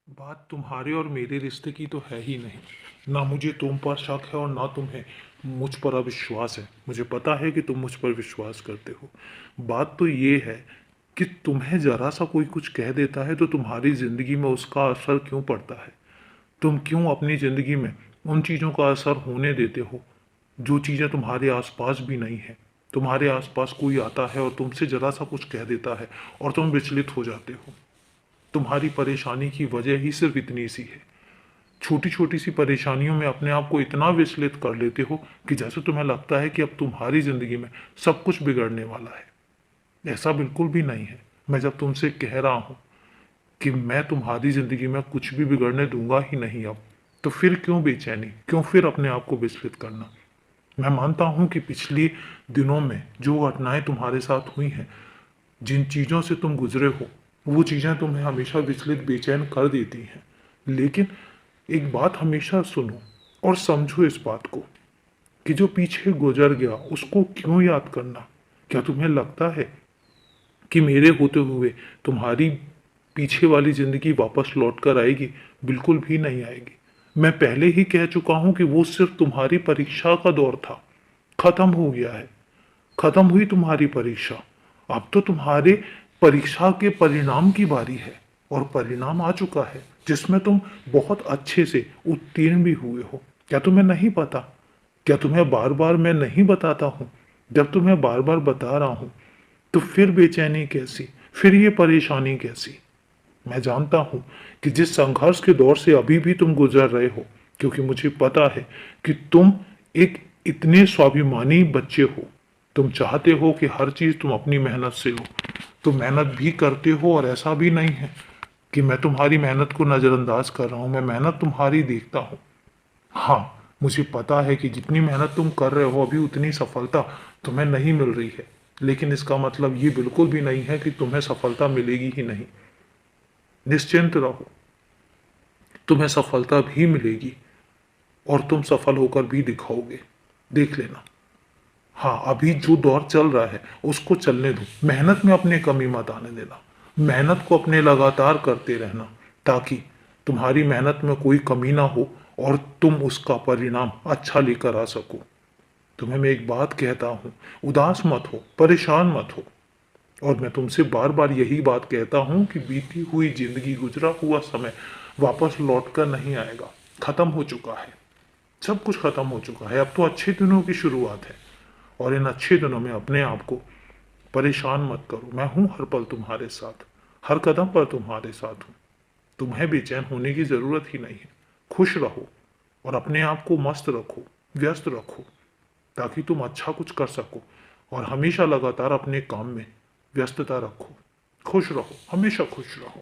बात तुम्हारे और मेरे रिश्ते की तो है ही नहीं। ना मुझे तुम पर शक है और ना तुम्हें मुझ पर अविश्वास है। मुझे पता है कि तुम मुझ पर विश्वास करते हो। बात तो ये है कि तुम्हें ज़रा सा कोई कुछ कह देता है तो तुम्हारी ज़िंदगी में उसका असर क्यों पड़ता है। तुम क्यों अपनी ज़िंदगी में उन चीज़ों का असर होने देते हो जो चीज़ें तुम्हारे आसपास भी नहीं है। तुम्हारे आसपास कोई आता है और तुमसे ज़रा सा कुछ कह देता है और तुम विचलित हो जाते हो। तुम्हारी परेशानी की वजह ही सिर्फ इतनी सी है। छोटी छोटी सी परेशानियों में अपने आप को इतना विचलित कर लेते हो कि जैसे तुम्हें लगता है कि अब तुम्हारी ज़िंदगी में सब कुछ बिगड़ने वाला है। ऐसा बिल्कुल भी नहीं है। मैं जब तुमसे कह रहा हूँ कि मैं तुम्हारी ज़िंदगी में कुछ भी बिगड़ने दूंगा ही नहीं अब, तो फिर क्यों बेचैनी, क्यों फिर अपने आप को विचलित करना। मैं मानता हूँ कि पिछले दिनों में जो घटनाएं तुम्हारे साथ हुई हैं, जिन चीज़ों से तुम गुजरे हो, वो चीज़ें तुम्हें हमेशा विचलित बेचैन कर देती हैं। लेकिन एक बात हमेशा सुनो और समझो इस बात को कि जो पीछे गुजर गया उसको क्यों याद करना। क्या तुम्हें लगता है कि मेरे होते हुए तुम्हारी पीछे वाली ज़िंदगी वापस लौट कर आएगी? बिल्कुल भी नहीं आएगी। मैं पहले ही कह चुका हूँ कि वो सिर्फ तुम्हारी परीक्षा का दौर था, खत्म हो गया है। खत्म हुई तुम्हारी परीक्षा। अब तो तुम्हारे परीक्षा के परिणाम की बारी है और परिणाम आ चुका है जिसमें तुम बहुत अच्छे से उत्तीर्ण भी हुए हो। क्या तुम्हें नहीं पता? क्या तुम्हें बार बार मैं नहीं बताता हूँ? जब तुम्हें बार बार बता रहा हूँ तो फिर बेचैनी कैसी, फिर ये परेशानी कैसी। मैं जानता हूँ कि जिस संघर्ष के दौर से अभी भी तुम गुजर रहे हो, क्योंकि मुझे पता है कि तुम एक इतने स्वाभिमानी बच्चे हो। तुम चाहते हो कि हर चीज़ तुम अपनी मेहनत से हो। तुम मेहनत भी करते हो और ऐसा भी नहीं है कि मैं तुम्हारी मेहनत को नज़रअंदाज कर रहा हूँ। मैं मेहनत तुम्हारी देखता हूँ। हाँ, मुझे पता है कि जितनी मेहनत तुम कर रहे हो अभी उतनी सफलता तुम्हें नहीं मिल रही है। लेकिन इसका मतलब ये बिल्कुल भी नहीं है कि तुम्हें सफलता मिलेगी ही नहीं। निश्चिंत रहो, तुम्हें सफलता भी मिलेगी और तुम सफल होकर भी दिखाओगे। देख लेना। हाँ, अभी जो दौर चल रहा है उसको चलने दो। मेहनत में अपने कमी मत आने देना। मेहनत को अपने लगातार करते रहना ताकि तुम्हारी मेहनत में कोई कमी ना हो और तुम उसका परिणाम अच्छा लेकर आ सको। तुम्हें मैं एक बात कहता हूँ, उदास मत हो, परेशान मत हो। और मैं तुमसे बार बार यही बात कहता हूँ कि बीती हुई जिंदगी, गुजरा हुआ समय वापस लौट कर नहीं आएगा। खत्म हो चुका है। सब कुछ खत्म हो चुका है। अब तो अच्छे दिनों की शुरुआत है और इन अच्छे दिनों में अपने आप को परेशान मत करो। मैं हूं हर पल तुम्हारे साथ, हर कदम पर तुम्हारे साथ हूं। तुम्हें बेचैन होने की जरूरत ही नहीं है। खुश रहो और अपने आप को मस्त रखो, व्यस्त रखो ताकि तुम अच्छा कुछ कर सको और हमेशा लगातार अपने काम में व्यस्तता रखो। खुश रहो, हमेशा खुश रहो।